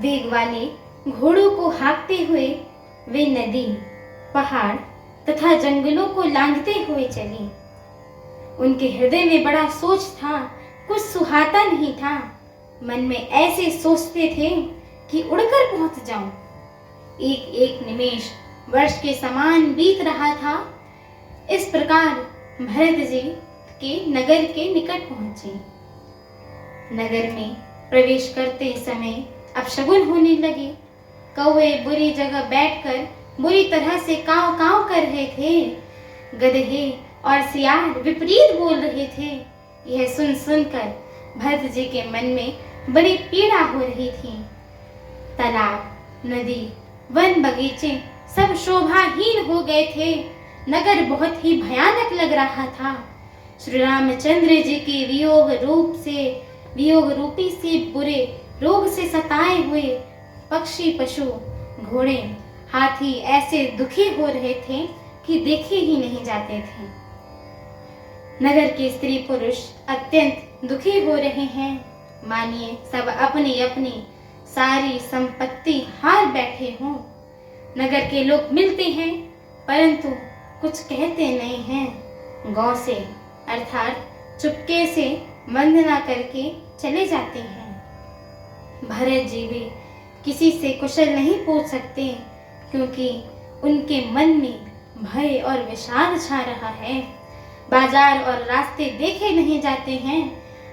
वेग वाले घोड़ों को हाँकते हुए वे नदी, पहाड़ तथा जंगलों को लांघते हुए चले। उनके हृदय में बड़ा सोच था, कुछ सुहाता नहीं था। मन में ऐसे सोचते थे कि उड़कर पहुंच जाऊं। एक एक निमेष वर्ष के समान बीत रहा था। इस प्रकार भरत जी के नगर के निकट पहुंचे। नगर में प्रवेश करते समय अपशगुन होने लगे। कौवे बुरी जगह बैठकर बुरी तरह से काव काव कर रहे थे। गधे और सियार विपरीत बोल रहे थे। यह सुन सुनकर भरत जी के मन में बड़ी पीड़ा हो रही थी। तालाब, नदी, वन, बगीचे सब शोभाहीन हो गए थे। नगर बहुत ही भयानक लग रहा था। श्री रामचंद्र जी की वियोग रूपी से बुरे रोग से सताए हुए पक्षी, पशु, घोड़े, हाथी ऐसे दुखी हो रहे थे कि देखे ही नहीं जाते थे। नगर के स्त्री पुरुष अत्यंत दुखी हो रहे हैं। मानिए सब अपनी अपनी सारी संपत्ति हार बैठे हों। नगर के लोग मिलते हैं परंतु कुछ कहते नहीं हैं। गांव से अर्थात चुपके से वंदना करके चले जाते हैं। भरत जी भी किसी से कुशल नहीं पूछ सकते क्योंकि उनके मन में भय और विषाद छा रहा है। बाजार और रास्ते देखे नहीं जाते हैं।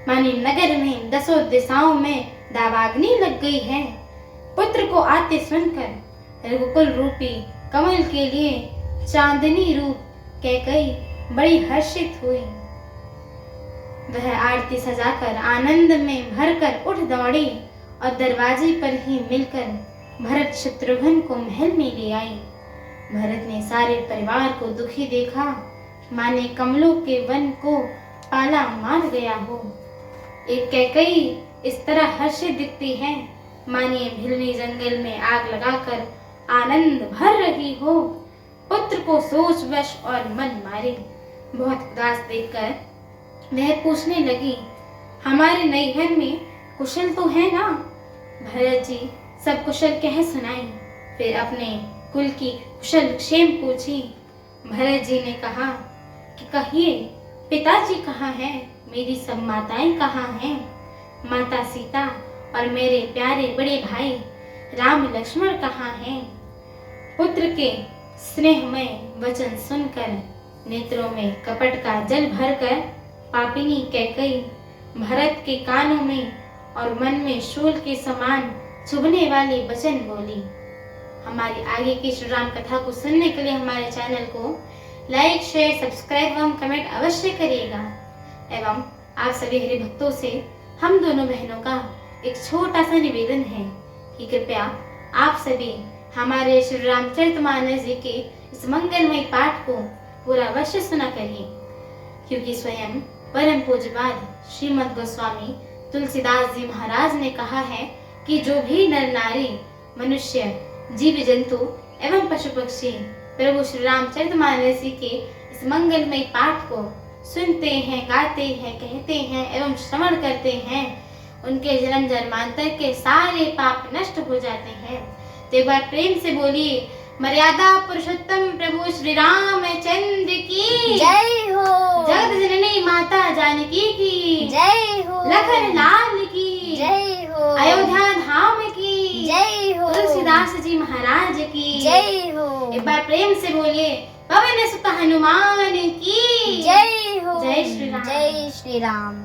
मानी नगर में दसों दिशाओं में दावाग्नि लग गई है। पुत्र को आते सुनकर रघुकुल रूपी कमल के लिए चांदनी रूप कैकेयी बड़ी हर्षित हुई। वह आरती सजाकर आनंद में भरकर उठ दौड़ी और दरवाजे पर ही मिलकर भरत शत्रुघ्न को महल में ले आई। भरत ने सारे परिवार को दुखी देखा, माने कमलों के वन को पाला मार गया हो। एक कैकेयी इस तरह हर्षित दिखती है, मानिए भिलनी जंगल में आग लगाकर आनंद भर रही हो। पुत्र को सोच वश और मन मारे। बहुत उदास देखकर वह पूछने लगी, हमारे नैहर में कुशल तो है ना? भरत जी सब कुशल कह सुनाई। फिर अपने कुल की कुशल क्षेम पूछी। भरत जी ने कहा कि कहिए पिताजी कहाँ हैं? मेरी सब माताएं कहाँ हैं? माता सीता और मेरे प्यारे बड़े भाई राम लक्ष्मण कहाँ हैं? पुत्र के स्नेहमय वचन सुनकर नेत्रों में कपट का जल भरकर पापिनी कैकेयी भरत के कानों में और मन में शूल के समान चुभने वाली वचन बोली। हमारी आगे की श्री राम कथा को सुनने के लिए हमारे चैनल को लाइक, शेयर, सब्सक्राइब एवं कमेंट अवश्य करिएगा। एवं आप सभी हरि भक्तों से हम दोनों बहनों का एक छोटा सा निवेदन है कि कृपया आप सभी हमारे श्री रामचरितमानस जी के इस मंगलमय पाठ को पूरा अवश्य सुना करिए, क्योंकि स्वयं परम पूज्यपाद श्रीमद गोस्वामी तुलसीदास जी महाराज ने कहा है कि जो भी नर नारी, मनुष्य, जीव जंतु एवं पशु पक्षी प्रभु श्री रामचरितमानस जी के इस मंगलमय पाठ को सुनते हैं, गाते हैं, कहते हैं एवं श्रवण करते हैं, उनके जन्म जन्मांतर के सारे पाप नष्ट हो जाते हैं। तो एक बार प्रेम से बोलिए, मर्यादा पुरुषोत्तम प्रभु श्री रामचंद्र की जय हो। जगत जननी माता जानकी की जय हो। लखन लाल की जय हो। अयोध्या धाम की जय हो। तुलसीदास जी महाराज की जय हो। एक बार प्रेम से बोलिए, पवन सुत हनुमान की जय हो। जय श्री राम। जय श्री राम।